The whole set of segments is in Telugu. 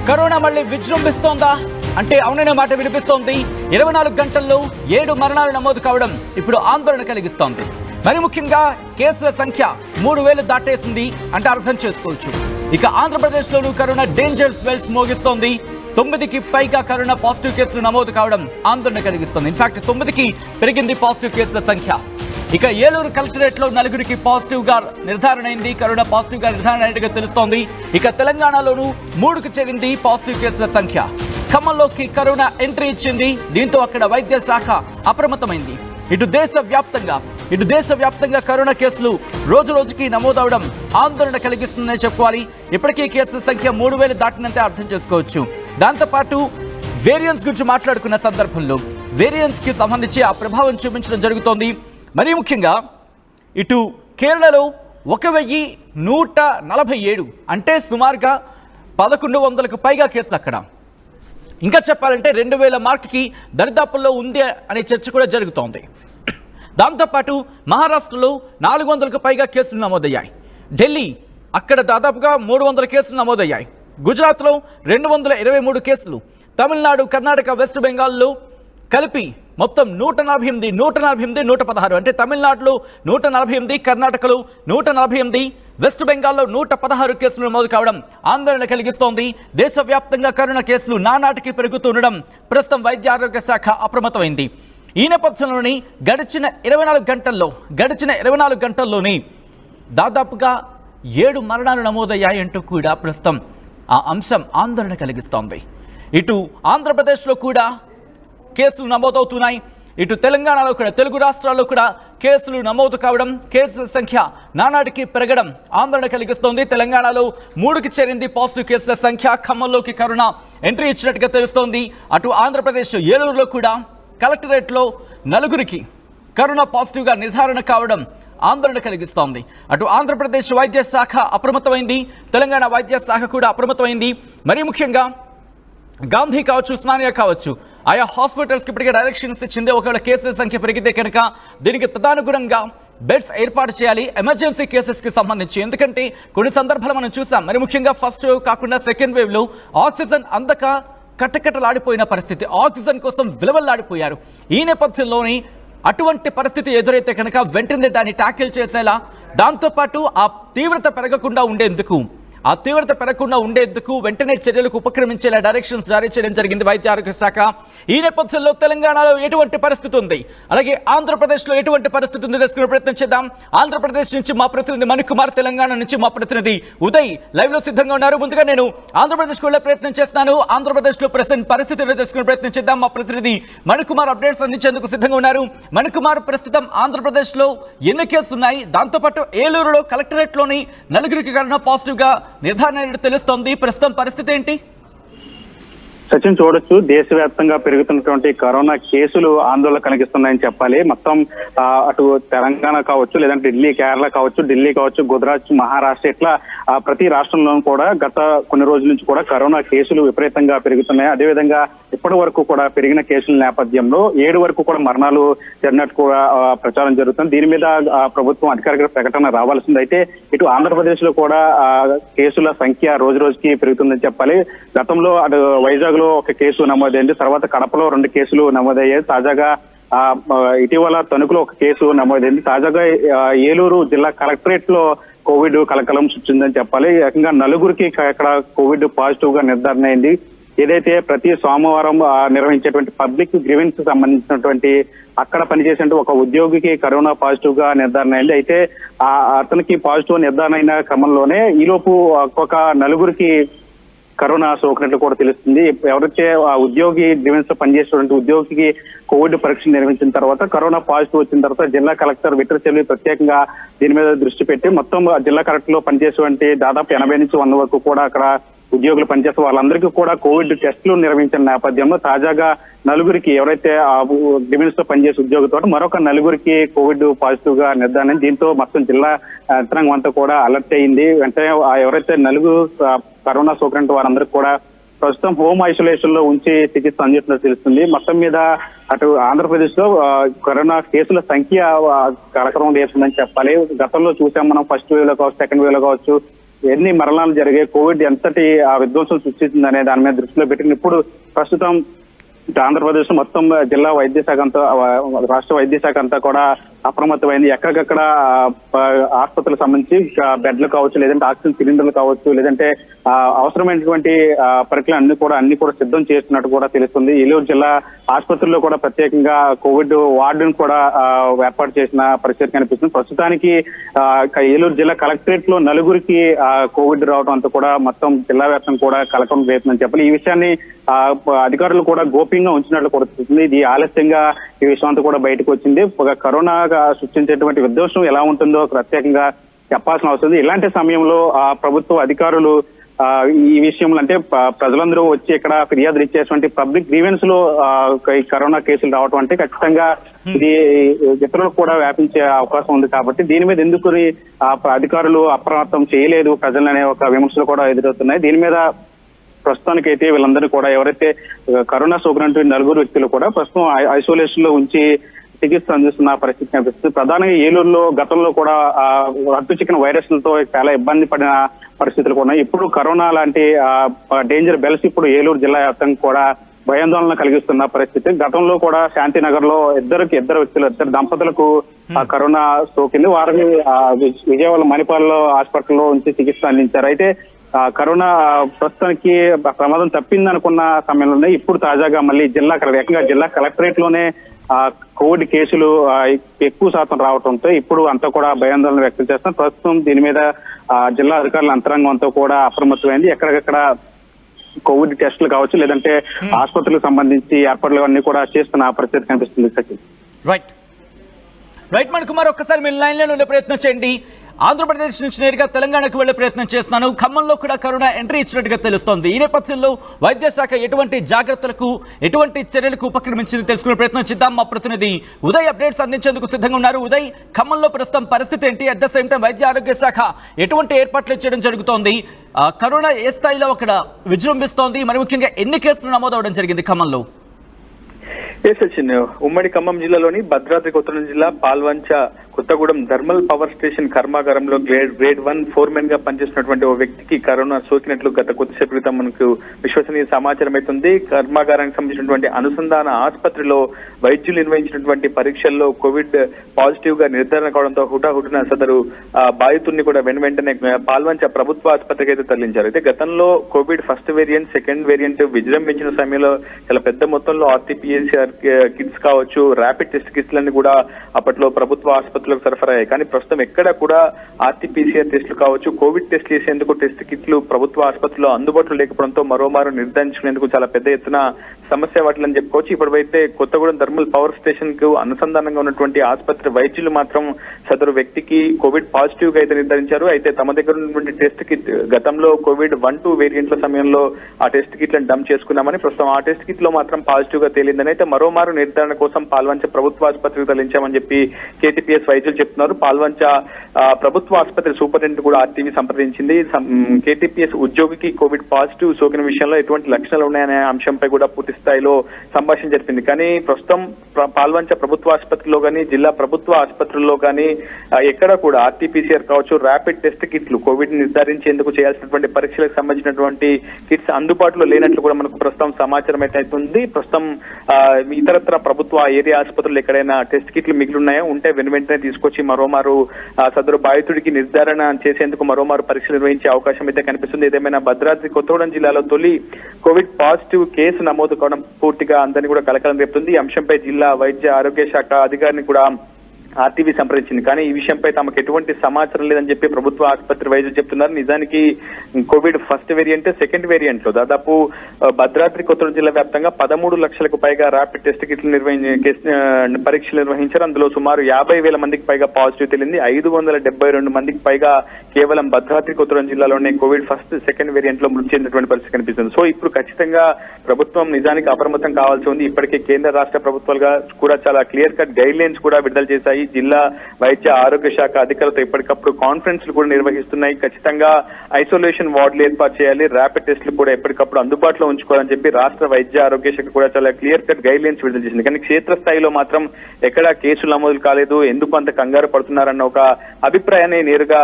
కరోనా మళ్ళీ విజృంభిస్తోందా అంటే అవుననే మాట వినిపిస్తోంది. 24 గంటల్లో 7 మరణాలు నమోదు కావడం ఇప్పుడు ఆందోళన కలిగిస్తోంది. మరి ముఖ్యంగా కేసుల సంఖ్య 3000 దాటేసింది అంటే అర్థం చేసుకోవచ్చు. ఇక ఆంధ్రప్రదేశ్లోనూ కరోనా డేంజర్ బెల్స్ మోగిస్తోంది. 9కి పైగా కరోనా పాజిటివ్ కేసులు నమోదు కావడం ఆందోళన కలిగిస్తోంది. ఇన్ఫాక్ట్ 9కి పెరిగింది పాజిటివ్ కేసుల సంఖ్య. ఇక ఏలూరు కలెక్టరేట్ లో 4కి పాజిటివ్ గా నిర్ధారణ అయింది. కరోనా పాజిటివ్ గా నిర్ధారణ అయినట్టుగా తెలుస్తోంది. ఇక తెలంగాణలోనూ 3కి చేరింది పాజిటివ్ కేసుల సంఖ్య. ఖమ్మంలోకి కరోనా ఎంట్రీ ఇచ్చింది. దీంతో అక్కడ వైద్య శాఖ అప్రమత్తమైంది. ఇటు దేశవ్యాప్తంగా కరోనా కేసులు రోజు రోజుకి నమోదవడం ఆందోళన కలిగిస్తుందని చెప్పుకోవాలి. ఇప్పటికీ కేసుల సంఖ్య 3000 దాటినంతే అర్థం చేసుకోవచ్చు. దాంతోపాటు వేరియంట్స్ గురించి మాట్లాడుకున్న సందర్భంలో వేరియంట్స్ కి సంబంధించి ఆ ప్రభావం చూపించడం జరుగుతోంది. మరీ ముఖ్యంగా ఇటు కేరళలో 1147 అంటే సుమారుగా 1100కు పైగా కేసులు అక్కడ. ఇంకా చెప్పాలంటే 2000 మార్కుకి దరిదాపుల్లో ఉంది అనే చర్చ కూడా జరుగుతోంది. దాంతోపాటు మహారాష్ట్రలో 400కు పైగా కేసులు నమోదయ్యాయి. ఢిల్లీ అక్కడ దాదాపుగా 300 కేసులు నమోదయ్యాయి. గుజరాత్లో 223 కేసులు. తమిళనాడు, కర్ణాటక, వెస్ట్ బెంగాల్లో కలిపి మొత్తం 148, 116 అంటే తమిళనాడులో 148, కర్ణాటకలో 148, వెస్ట్ బెంగాల్లో 116 కేసులు నమోదు కావడం ఆందోళన కలిగిస్తోంది. దేశవ్యాప్తంగా కరోనా కేసులు నానాటికి పెరుగుతుండడం ప్రస్తుతం వైద్య ఆరోగ్య శాఖ అప్రమత్తమైంది. ఈ నేపథ్యంలోని గడిచిన 24 గంటల్లోని దాదాపుగా 7 మరణాలు నమోదయ్యాయంటూ కూడా ప్రస్తుతం ఆ అంశం ఆందోళన కలిగిస్తోంది. ఇటు ఆంధ్రప్రదేశ్లో కూడా కేసులు నమోదవుతున్నాయి. ఇటు తెలంగాణలో కూడా, తెలుగు రాష్ట్రాల్లో కూడా కేసులు నమోదు కావడం, కేసుల సంఖ్య నానాటికి పెరగడం ఆందోళన కలిగిస్తోంది. తెలంగాణలో 3కి చేరింది పాజిటివ్ కేసుల సంఖ్య. ఖమ్మంలోకి కరోనా ఎంట్రీ ఇచ్చినట్టుగా తెలుస్తోంది. అటు ఆంధ్రప్రదేశ్ ఏలూరులో కూడా కలెక్టరేట్లో 4కి కరోనా పాజిటివ్గా నిర్ధారణ కావడం ఆందోళన కలిగిస్తోంది. అటు ఆంధ్రప్రదేశ్ వైద్య శాఖ అప్రమత్తమైంది. తెలంగాణ వైద్య శాఖ కూడా అప్రమత్తమైంది. మరీ ముఖ్యంగా గాంధీ కావచ్చు, ఉస్మానియా కావచ్చు, ఆయా హాస్పిటల్స్కి ఇప్పటికే డైరెక్షన్స్ ఇచ్చింది. ఒకవేళ కేసుల సంఖ్య పెరిగితే కనుక దీనికి తదనుగుణంగా బెడ్స్ ఏర్పాటు చేయాలి ఎమర్జెన్సీ కేసెస్కి సంబంధించి. ఎందుకంటే కొన్ని సందర్భాలు మనం చూసాం. మరి ముఖ్యంగా ఫస్ట్ వేవ్ కాకుండా సెకండ్ వేవ్లో ఆక్సిజన్ అందక కట్టకట్టలాడిపోయిన పరిస్థితి, ఆక్సిజన్ కోసం విలువల్లాడిపోయారు. ఈ నేపథ్యంలోని అటువంటి పరిస్థితి ఎదురైతే కనుక వెంటనే దాన్ని ట్యాకిల్ చేసేలా, దాంతోపాటు ఆ తీవ్రత పెరగకుండా ఉండేందుకు వెంటనే చర్యలకు ఉపక్రమించేలా డైరెక్షన్స్ జారీ చేయడం జరిగింది వైద్య ఆరోగ్య శాఖ. ఈ నేపథ్యంలో తెలంగాణలో ఎటువంటి పరిస్థితి ఉంది, అలాగే ఆంధ్రప్రదేశ్లో ఎటువంటి పరిస్థితి ఉంది తెలుసుకునే ప్రయత్నం చేద్దాం. ఆంధ్రప్రదేశ్ నుంచి మా ప్రతినిధి మణికుమార్, తెలంగాణ నుంచి మా ప్రతినిధి ఉదయ్ లైవ్ లో సిద్ధంగా ఉన్నారు. ముందుగా నేను ఆంధ్రప్రదేశ్కి వెళ్లే ప్రయత్నం చేస్తున్నాను. ఆంధ్రప్రదేశ్లో ప్రెసెంట్ పరిస్థితిని తెలుసుకునే ప్రయత్నం చేద్దాం. మా ప్రతినిధి మణికుమార్ అప్డేట్స్ అందించేందుకు సిద్ధంగా ఉన్నారు. మణికుమార్, ప్రస్తుతం ఆంధ్రప్రదేశ్లో ఎన్ని కేసులు ఉన్నాయి? దాంతోపాటు ఏలూరులో కలెక్టరేట్లోని 4కి కరోనా పాజిటివ్ గా నిర్ధారణ తెలుస్తోంది. ప్రస్తుతం పరిస్థితి ఏంటి? సచిన్, చూడొచ్చు దేశవ్యాప్తంగా పెరుగుతున్నటువంటి కరోనా కేసులు ఆందోళన కలిగిస్తున్నాయని చెప్పాలి. మొత్తం అటు తెలంగాణ కావచ్చు, లేదంటే కేరళ కావచ్చు, గుజరాత్, మహారాష్ట్ర, ఇట్లా ప్రతి రాష్ట్రంలోనూ కూడా గత కొన్ని రోజుల నుంచి కూడా కరోనా కేసులు విపరీతంగా పెరుగుతున్నాయి. అదేవిధంగా ఇప్పటి వరకు కూడా పెరిగిన కేసుల నేపథ్యంలో 7 వరకు కూడా మరణాలు జరిగినట్టు కూడా ప్రచారం జరుగుతుంది. దీని మీద ప్రభుత్వం అధికారిక ప్రకటన రావాల్సింది. అయితే ఇటు ఆంధ్రప్రదేశ్ లో కూడా కేసుల సంఖ్య రోజు రోజుకి పెరుగుతుందని చెప్పాలి. గతంలో అటు వైజాగ్ లో ఒక కేసు నమోదైంది, తర్వాత కడపలో 2 కేసులు నమోదయ్యాయి. తాజాగా ఇటీవల తణుకులో ఒక కేసు నమోదైంది. తాజాగా ఏలూరు జిల్లా కలెక్టరేట్ లో కోవిడ్ కలకలం సృష్టిందని చెప్పాలి. ఏకంగా 4కి ఇక్కడ కోవిడ్ పాజిటివ్ గా నిర్ధారణ అయింది. ఏదైతే ప్రతి సోమవారం నిర్వహించేటువంటి పబ్లిక్ గ్రీవెన్స్ సంబంధించినటువంటి అక్కడ పనిచేసే ఒక ఉద్యోగికి కరోనా పాజిటివ్ గా నిర్ధారణ అయింది. అయితే అతనికి పాజిటివ్ నిర్ధారణ అయిన క్రమంలోనే ఈలోపు ఒక్కొక్క 4కి కరోనా సోకినట్లు కూడా తెలుస్తుంది. ఎవరైతే ఆ ఉద్యోగి గ్రీవెన్స్ లో పనిచేసేటువంటి ఉద్యోగికి కోవిడ్ పరీక్ష నిర్వహించిన తర్వాత కరోనా పాజిటివ్ వచ్చిన తర్వాత జిల్లా కలెక్టర్ విట్రచెల్లి ప్రత్యేకంగా దీని మీద దృష్టి పెట్టి మొత్తం జిల్లా కలెక్టర్ లో పనిచేసేటువంటి దాదాపు 80 నుంచి 100 వరకు కూడా అక్కడ ఉద్యోగులు పనిచేసే వాళ్ళందరికీ కూడా కోవిడ్ టెస్టులు నిర్వహించిన నేపథ్యంలో తాజాగా 4కి ఎవరైతే డిఫెన్స్ లో పనిచేసే ఉద్యోగితో మరొక 4కి కోవిడ్ పాజిటివ్ గా నిర్ధారణ. దీంతో మొత్తం జిల్లా యంత్రాంగం అంతా కూడా అలర్ట్ అయింది. వెంటనే ఎవరైతే 4 కరోనా సోకిన వారందరికీ కూడా ప్రస్తుతం హోమ్ ఐసోలేషన్ లో ఉంచి చికిత్స అందిస్తున్నట్టు తెలుస్తుంది. మొత్తం మీద అటు ఆంధ్రప్రదేశ్ లో కరోనా కేసుల సంఖ్య కలకలం లేస్తుందని చెప్పాలి. గతంలో చూసాం మనం, ఫస్ట్ వేవ్ లో కావచ్చు, సెకండ్ వేవ్ లో కావచ్చు, ఎన్ని మరణాలు జరిగాయి, కోవిడ్ ఎంతటి విధ్వంసం సృష్టించింది అనే దాని మీద దృష్టిలో పెట్టుకుని ఇప్పుడు ప్రస్తుతం ఆంధ్రప్రదేశ్ మొత్తం జిల్లా వైద్య శాఖ అంతా, రాష్ట్ర వైద్య శాఖ అంతా కూడా అప్రమత్తమైంది. ఎక్కడికక్కడ ఆసుపత్రులకు సంబంధించి బెడ్లు కావచ్చు, లేదంటే ఆక్సిజన్ సిలిండర్లు కావచ్చు, లేదంటే అవసరమైనటువంటి పరికరాలు అన్ని కూడా సిద్ధం చేస్తున్నట్టు కూడా తెలుస్తుంది. ఏలూరు జిల్లా ఆసుపత్రుల్లో కూడా ప్రత్యేకంగా కోవిడ్ వార్డును కూడా ఏర్పాటు చేసిన పరిస్థితి కనిపిస్తుంది. ప్రస్తుతానికి ఏలూరు జిల్లా కలెక్టరేట్ లో నలుగురికి కోవిడ్ రావడం అంతా కూడా మొత్తం జిల్లా వ్యాప్తంగా కూడా కలకం రేపుతుందని చెప్పాలి. ఈ విషయాన్ని అధికారులు కూడా గోప్యంగా ఉంచినట్లు కూడా తెలుస్తుంది. ఇది ఆలస్యంగా ఈ విషయం అంతా కూడా బయటకు వచ్చింది. కరోనా సృష్టించేటువంటి విధ్వంసం ఎలా ఉంటుందో ప్రత్యేకంగా చెప్పాల్సిన అవసరం ఉంది. ఇలాంటి సమయంలో ప్రభుత్వ అధికారులు ఈ విషయంలో అంటే ప్రజలందరూ వచ్చి ఇక్కడ ఫిర్యాదులు ఇచ్చేటువంటి పబ్లిక్ గ్రీవెన్స్ లో ఈ కరోనా కేసులు రావడం అంటే ఖచ్చితంగా ఇది ఇతరులకు కూడా వ్యాపించే అవకాశం ఉంది. కాబట్టి దీని మీద ఎందుకు అధికారులు అప్రమత్తం చేయలేదు ప్రజలు అనే ఒక విమర్శలు కూడా ఎదురవుతున్నాయి. దీని మీద ప్రస్తుతానికైతే వీళ్ళందరూ కూడా ఎవరైతే కరోనా సోకినటువంటి నలుగురు వ్యక్తులు కూడా ప్రస్తుతం ఐసోలేషన్ లో ఉంచి చికిత్స అందిస్తున్న పరిస్థితి కనిపిస్తుంది. ప్రధానంగా ఏలూరులో గతంలో కూడా రక్తు చిక్కిన వైరస్లతో చాలా ఇబ్బంది పడిన పరిస్థితులు కూడా ఉన్నాయి. ఇప్పుడు కరోనా లాంటి డేంజర్ బెల్స్ ఇప్పుడు ఏలూరు జిల్లా వ్యాప్తంగా కూడా భయాందోళన కలిగిస్తున్న పరిస్థితి. గతంలో కూడా శాంతినగర్ లో ఇద్దరు దంపతులకు కరోనా సోకింది. వారిని విజయవాడ మణిపాల్లో హాస్పిటల్లో ఉంచి చికిత్స అందించారు. అయితే కరోనా ప్రస్తుతానికి ప్రమాదం తప్పిందనుకున్న సమయంలోనే ఇప్పుడు తాజాగా మళ్ళీ ఏకంగా జిల్లా కలెక్టరేట్ లోనే కోవిడ్ కేసులు ఎక్కువ శాతం రావడంతో ఇప్పుడు అంతా కూడా భయాందోళన వ్యక్తం చేస్తున్నారు. ప్రస్తుతం దీని మీద జిల్లా అధికారుల యంత్రాంగం అంతా కూడా అప్రమత్తమైంది. ఎక్కడికక్కడ కోవిడ్ టెస్టులు కావచ్చు, లేదంటే ఆసుపత్రులకు సంబంధించి ఏర్పాట్లు అన్ని కూడా చేస్తున్న పరిస్థితి కనిపిస్తుంది. సచిన్ రైట్ మణికుమార్, ఒక్కసారి మీరు లైన్ లో ఉండే ప్రయత్నం చేయండి. ఆంధ్రప్రదేశ్ నుంచి నేరుగా తెలంగాణకు వెళ్లే ప్రయత్నం చేస్తున్నాను. ఖమ్మంలో కూడా కరోనా ఎంట్రీ ఇచ్చినట్టుగా తెలుస్తోంది. ఈ నేపథ్యంలో వైద్య శాఖ ఎటువంటి జాగ్రత్తలకు, ఎటువంటి చర్యలకు ఉపక్రమించింది తెలుసుకునే ప్రయత్నం చేద్దాం. మా ప్రతినిధి ఉదయ్ అప్డేట్స్ అందించేందుకు సిద్ధంగా ఉన్నారు. ఉదయ్, ఖమ్మంలో ప్రస్తుతం పరిస్థితి ఏంటి? అట్ ద సేమ్ టైం వైద్య ఆరోగ్య శాఖ ఎటువంటి ఏర్పాట్లు చేయడం జరుగుతోంది? కరోనా ఏ స్థాయిలో అక్కడ విజృంభిస్తోంది? మరి ముఖ్యంగా ఎన్ని కేసులు నమోదవడం జరిగింది ఖమ్మంలో? సచిన్, ఉమ్మడి ఖమ్మం జిల్లాలోని భద్రాద్రి కొత్తగూడెం జిల్లా Palvancha Kothagudem thermal power station కర్మాగారంలో గ్రేడ్ 1 ఫోర్మెన్ గా పనిచేస్తున్నటువంటి ఓ వ్యక్తికి కరోనా సోకినట్లు గత కొద్దిసేపు క్రితం మనకు విశ్వసనీయ సమాచారం అవుతుంది. కర్మాగారానికి సంబంధించినటువంటి అనుసంధాన ఆసుపత్రిలో వైద్యులు నిర్వహించినటువంటి పరీక్షల్లో కోవిడ్ పాజిటివ్ గా నిర్ధారణ కావడంతో హుటాహుటిన సదరు బాధితుడిని కూడా వెంటనే పాల్వంచ ప్రభుత్వ ఆసుపత్రికి అయితే తరలించారు. అయితే గతంలో Covid first variant, second variant విజృంభించిన సమయంలో చాలా పెద్ద మొత్తంలో ఆర్టీపీసీఆర్ కిట్స్ కావచ్చు, ర్యాపిడ్ టెస్ట్ కిట్లన్నీ కూడా అప్పట్లో ప్రభుత్వ ఆసుపత్రులకు సరఫరా అయ్యాయి. కానీ ప్రస్తుతం ఎక్కడ కూడా ఆర్టీపీసీఆర్ టెస్టులు కావచ్చు, కోవిడ్ టెస్ట్ చేసేందుకు టెస్ట్ కిట్లు ప్రభుత్వ ఆసుపత్రిలో అందుబాటులో లేకపోవడంతో మరోమారు నిర్ధారించుకునేందుకు చాలా పెద్ద ఎత్తున సమస్య వాటిలని చెప్పుకోవచ్చు. ఇప్పుడైతే కొత్తగూడెం థర్మల్ పవర్ స్టేషన్ కు అనుసంధానంగా ఉన్నటువంటి ఆసుపత్రి వైద్యులు మాత్రం సదరు వ్యక్తికి కోవిడ్ పాజిటివ్ గా అయితే నిర్ధారించారు. అయితే తమ దగ్గర ఉన్నటువంటి టెస్ట్ కిట్ గతంలో కోవిడ్ 1-2 వేరియంట్ల సమయంలో ఆ టెస్ట్ కిట్లను డంప్ చేసుకున్నామని, ప్రస్తుతం ఆ టెస్ట్ కిట్ లో మాత్రం పాజిటివ్ గా తేలిందని, అయితే మరోమారు నిర్ధారణ కోసం పాల్వంచ ప్రభుత్వ ఆసుపత్రికి తరలించామని చెప్పి కేటీపీఎస్ వైద్యులు చెప్తున్నారు. పాల్వంచ ప్రభుత్వ ఆసుపత్రి సూపరింటెండెంట్ కూడా ఆర్టీవీ సంప్రదించింది. కేటీపీఎస్ ఉద్యోగికి కోవిడ్ పాజిటివ్ సోకిన విషయంలో ఎటువంటి లక్షణాలు ఉన్నాయనే అంశంపై కూడా పూర్తి స్థాయిలో సంభాషణ జరిపింది. కానీ ప్రస్తుతం పాల్వంచ ప్రభుత్వ ఆసుపత్రిలో కానీ, జిల్లా ప్రభుత్వ ఆసుపత్రుల్లో కానీ ఎక్కడ కూడా ఆర్టీపీసీఆర్ కావచ్చు, ర్యాపిడ్ టెస్ట్ కిట్లు కోవిడ్ నిర్ధారించేందుకు చేయాల్సినటువంటి పరీక్షలకు సంబంధించినటువంటి కిట్స్ అందుబాటులో లేనట్లు కూడా మనకు ప్రస్తుతం సమాచారం అయితే అవుతుంది. ప్రస్తుతం ఇతరత్ర ప్రభుత్వ ఏరియా ఆసుపత్రులు ఎక్కడైనా టెస్ట్ కిట్లు మిగిలి ఉన్నాయో ఉంటే వెంటనే తీసుకొచ్చి మరోమారు సదరు బాధితుడికి నిర్ధారణ చేసేందుకు మరోమారు పరీక్షలు నిర్వహించే అవకాశం అయితే కనిపిస్తుంది. ఏదేమైనా భద్రాద్రి కొత్తగూడెం జిల్లాలో తొలి కోవిడ్ పాజిటివ్ కేసు నమోదు కావడం పూర్తిగా అందరినీ కూడా కలకలం రేపుతుంది. ఈ అంశంపై జిల్లా వైద్య ఆరోగ్య శాఖ అధికారిని కూడా ఆర్టీవీ సంప్రదించింది. కానీ ఈ విషయంపై తమకు ఎటువంటి సమాచారం లేదని చెప్పి ప్రభుత్వ ఆసుపత్రి వైద్యులు చెప్తున్నారు. నిజానికి Covid first variant, second variant లో దాదాపు భద్రాద్రి కొత్తగూడెం జిల్లా వ్యాప్తంగా 13 లక్షలకు పైగా ర్యాపిడ్ టెస్ట్ కిట్లు పరీక్షలు నిర్వహించారు. అందులో సుమారు 50,000 మందికి పైగా పాజిటివ్ తేలింది. 572 మందికి పైగా కేవలం భద్రాద్రి కొత్తగూడెం జిల్లాలోనే కోవిడ్ ఫస్ట్, సెకండ్ వేరియంట్ లో మృతి చెందినటువంటి పరిస్థితి కనిపిస్తుంది. సో ఇప్పుడు ఖచ్చితంగా ప్రభుత్వం నిజానికి అప్రమత్తం కావాల్సి ఉంది. ఇప్పటికే కేంద్ర రాష్ట్ర ప్రభుత్వాలుగా కూడా చాలా క్లియర్ కట్ గైడ్ లైన్స్ కూడా విడుదల చేశాయి. జిల్లా వైద్య ఆరోగ్య శాఖ అధికారులతో ఎప్పటికప్పుడు కాన్ఫరెన్స్లు కూడా నిర్వహిస్తున్నాయి. ఖచ్చితంగా ఐసోలేషన్ వార్డులు ఏర్పాటు చేయాలి, ర్యాపిడ్ టెస్టులు కూడా ఎప్పటికప్పుడు అందుబాటులో ఉంచుకోవాలని చెప్పి రాష్ట్ర వైద్య ఆరోగ్య శాఖ కూడా చాలా క్లియర్ కట్ గైడ్ లైన్స్ విడుదల చేసింది. కానీ క్షేత్రస్థాయిలో మాత్రం ఎక్కడా కేసులు నమోదు కాలేదు, ఎందుకు అంత కంగారు పడుతున్నారన్న ఒక అభిప్రాయాన్ని నేరుగా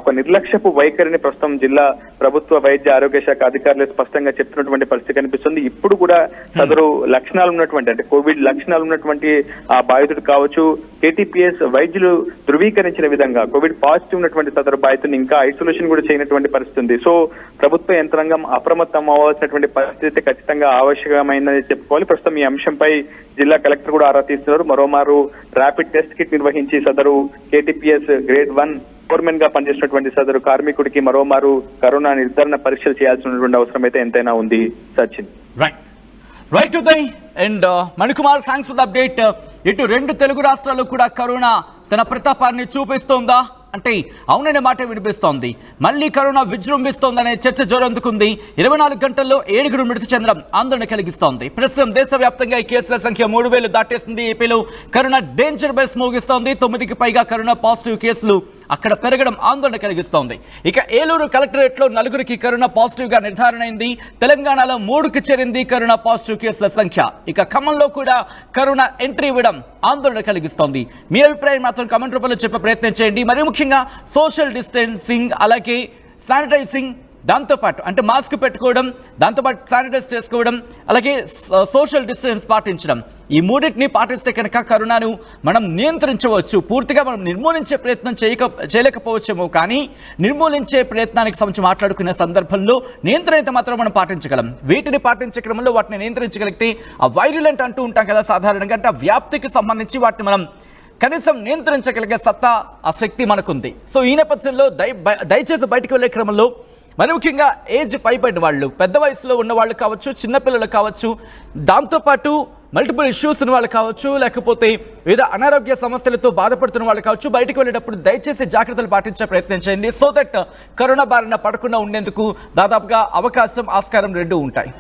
ఒక నిర్లక్ష్యపు వైఖరిని ప్రస్తుతం జిల్లా ప్రభుత్వ వైద్య ఆరోగ్య శాఖ అధికారులు స్పష్టంగా చెప్తున్నటువంటి పరిస్థితి కనిపిస్తుంది. ఇప్పుడు కూడా సదరు లక్షణాలు ఉన్నటువంటి అంటే కోవిడ్ లక్షణాలు ఉన్నటువంటి ఆ బాధితుడు కావచ్చు, కేటీపీఎస్ వైద్యులు ధృవీకరించిన విధంగా కోవిడ్ పాజిటివ్ ఉన్నటువంటి సదరు బాధితుని ఇంకా ఐసోలేషన్ కూడా చేయనటువంటి పరిస్థితి ఉంది. సో ప్రభుత్వ యంత్రాంగం అప్రమత్తం అవ్వాల్సినటువంటి పరిస్థితి ఖచ్చితంగా ఆవశ్యకమైనది చెప్పుకోవాలి. ప్రస్తుతం ఈ అంశంపై జిల్లా కలెక్టర్ కూడా ఆరా తీస్తున్నారు. మరోమారు ర్యాపిడ్ టెస్ట్ కిట్ నిర్వహించి సదరు కేటీపీఎస్ గ్రేడ్ 1 ఫోర్మెన్ గా పనిచేసినటువంటి సదరు కార్మికుడికి మరోమారు కరోనా నిర్ధారణ పరీక్షలు చేయాల్సినటువంటి అవసరం అయితే ఎంతైనా ఉంది. Sachin. Right Uday and Manikumar, thanks for the update. ఇటు 2 తెలుగు రాష్ట్రాల్లో కూడా కరోనా తన ప్రతాపాన్ని చూపిస్తోందా అంటే అవుననే మాట వినిపిస్తోంది. మళ్ళీ కరోనా విజృంభిస్తోందనే చర్చ జోరందుకుంది. 24 గంటల్లో 7 మృతి చెందడం ఆందోళన కలిగిస్తోంది. ప్రస్తుతం దేశవ్యాప్తంగా ఈ కేసుల సంఖ్య 3000 దాటేస్తుంది. ఏపీలో కరోనా డేంజర్ బెల్స్ మోగిస్తోంది. 9కి పైగా కరోనా పాజిటివ్ కేసులు అక్కడ పెరగడం ఆందోళన కలిగిస్తోంది. ఇక ఏలూరు కలెక్టరేట్ లో 4కి కరోనా పాజిటివ్ గా నిర్ధారణ అయింది. తెలంగాణలో 3కి చేరింది కరోనా పాజిటివ్ కేసుల సంఖ్య. ఇక ఖమ్మంలో కూడా కరోనా ఎంట్రీ ఇవ్వడం ఆందోళన కలిగిస్తోంది. మీ అభిప్రాయం మాత్రం కామెంట్ రూపంలో చెప్పే ప్రయత్నం చేయండి. మరి ముఖ్యంగా సోషల్ డిస్టెన్సింగ్, అలాగే శానిటైజింగ్, దాంతోపాటు అంటే మాస్క్ పెట్టుకోవడం, దాంతోపాటు శానిటైజ్ చేసుకోవడం, అలాగే సోషల్ డిస్టెన్స్ పాటించడం, ఈ మూడింటిని పాటిస్తే కనుక కరోనాను మనం నియంత్రించవచ్చు. పూర్తిగా మనం నిర్మూలించే ప్రయత్నం చేయలేకపోవచ్చేమో, కానీ నిర్మూలించే ప్రయత్నానికి సంబంధించి మాట్లాడుకునే సందర్భంలో నియంత్రణ అయితే మాత్రం మనం పాటించగలం. వీటిని పాటించే క్రమంలో వాటిని నియంత్రించగలిగితే ఆ వైరులెంట్ అంటూ ఉంటాం కదా సాధారణంగా, అంటే ఆ వ్యాప్తికి సంబంధించి వాటిని మనం కనీసం నియంత్రించగలిగే సత్తా, ఆ శక్తి మనకుంది. సో ఈ నేపథ్యంలో దయచేసి బయటకు వెళ్ళే క్రమంలో మరి ముఖ్యంగా ఏజ్ పైబడిన వాళ్ళు, పెద్ద వయసులో ఉన్న వాళ్ళు కావచ్చు, చిన్నపిల్లలు కావచ్చు, దాంతోపాటు మల్టిపుల్ ఇష్యూస్ ఉన్న వాళ్ళు కావచ్చు, లేకపోతే వివిధ అనారోగ్య సమస్యలతో బాధపడుతున్న వాళ్ళు కావచ్చు, బయటకు వెళ్ళేటప్పుడు దయచేసి జాగ్రత్తలు పాటించే ప్రయత్నం చేయండి. సో దట్ కరోనా బారిన పడకుండా ఉండేందుకు దాదాపుగా అవకాశం, ఆస్కారం 2 ఉంటాయి.